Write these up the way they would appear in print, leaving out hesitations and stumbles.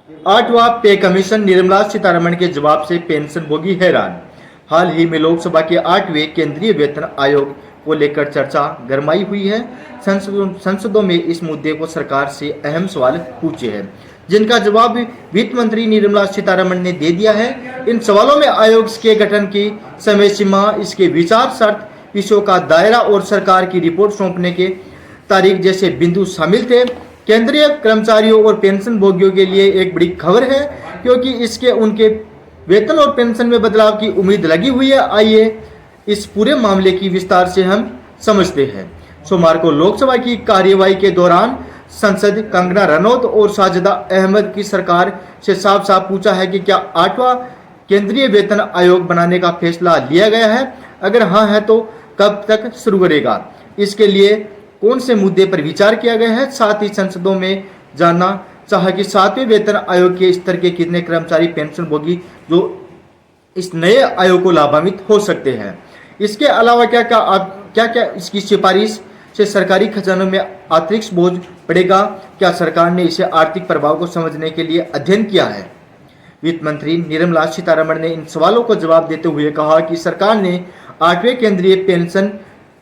आठवां पे कमीशन, निर्मला सीतारमण के जवाब से पेंशनभोगी हैरान। हाल ही में लोकसभा के 8वें केंद्रीय वेतन आयोग को लेकर चर्चा गरमाई हुई है। संसदों में इस मुद्दे को सरकार से अहम सवाल पूछे हैं, जिनका जवाब वित्त मंत्री निर्मला सीतारमण ने दे दिया है। इन सवालों में आयोग के गठन की समय सीमा, इसके विचार, शर्त, विषयों का दायरा और सरकार की रिपोर्ट सौंपने के तारीख जैसे बिंदु शामिल थे। केंद्रीय कर्मचारियों और पेंशन भोगियों के लिए एक बड़ी खबर है, क्योंकि इसके उनके वेतन और पेंशन में बदलाव की उम्मीद लगी हुई है। आइए इस पूरे मामले की विस्तार से हम समझते हैं। सोमवार को लोकसभा की कार्यवाही के दौरान सांसद कंगना रनौत और साजिदा अहमद की सरकार से साफ साफ पूछा है कि क्या 8वां केंद्रीय वेतन आयोग बनाने का फैसला लिया गया है? अगर हाँ है तो कब तक शुरू करेगा? इसके लिए कौन से मुद्दे पर विचार किया गया है? साथ ही संसदों में जानना चाहा कि 7वें वेतन आयोग के स्तर के कितने कर्मचारी पेंशन भोगी जो इस नए आयोग को लाभान्वित हो सकते हैं। इसके अलावा क्या क्या इसकी सिफारिश से सरकारी खजानों में अतिरिक्त बोझ पड़ेगा? क्या सरकार ने इसे आर्थिक प्रभाव को समझने के लिए अध्ययन किया है? वित्त मंत्री निर्मला सीतारमण ने इन सवालों को जवाब देते हुए कहा कि सरकार ने 8वें केंद्रीय पेंशन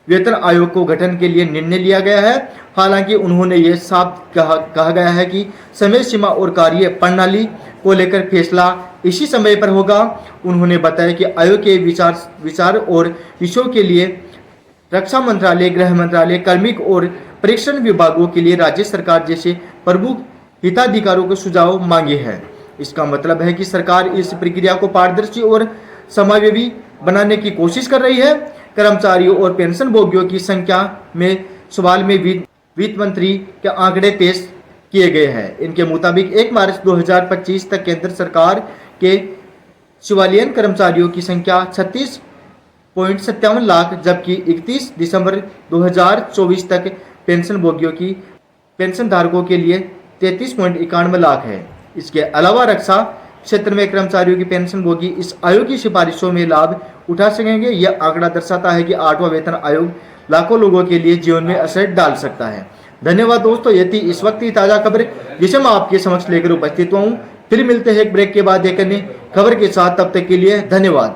वेतन आयोग को गठन के लिए निर्णय लिया गया है। हालांकि उन्होंने ये साफ कहा गया है कि समय सीमा और कार्य प्रणाली को लेकर फैसला इसी समय पर होगा। उन्होंने बताया कि आयोग के विचार और विषयों के लिए रक्षा मंत्रालय, गृह मंत्रालय, कार्मिक और परीक्षण विभागों के लिए राज्य सरकार जैसे प्रमुख हिताधिकारियों के सुझाव मांगे हैं। इसका मतलब है कि सरकार इस प्रक्रिया को पारदर्शी और समावेशी बनाने की कोशिश कर रही है। कर्मचारियों और पेंशन भोगियों की संख्या में सवाल में वित्त मंत्री के आंकड़े पेश किए गए हैं। इनके मुताबिक 1 मार्च 2025 तक केंद्र सरकार के सिविलियन कर्मचारियों की संख्या 36.57 लाख, जबकि 31 दिसंबर 2024 तक पेंशन भोगियों की पेंशन धारकों के लिए 33.91 लाख है। इसके अलावा रक्षा क्षेत्र में कर्मचारियों की पेंशन भोगी इस आयोग की सिफारिशों में लाभ उठा सकेंगे। यह आंकड़ा दर्शाता है कि 8वां वेतन आयोग लाखों लोगों के लिए जीवन में असर डाल सकता है। धन्यवाद दोस्तों, ये थी इस वक्त की ताजा खबर जिसे मैं आपके समक्ष लेकर उपस्थित हुआ हूँ। फिर मिलते हैं एक ब्रेक के बाद एक अन्य खबर के साथ। तब तक के लिए धन्यवाद।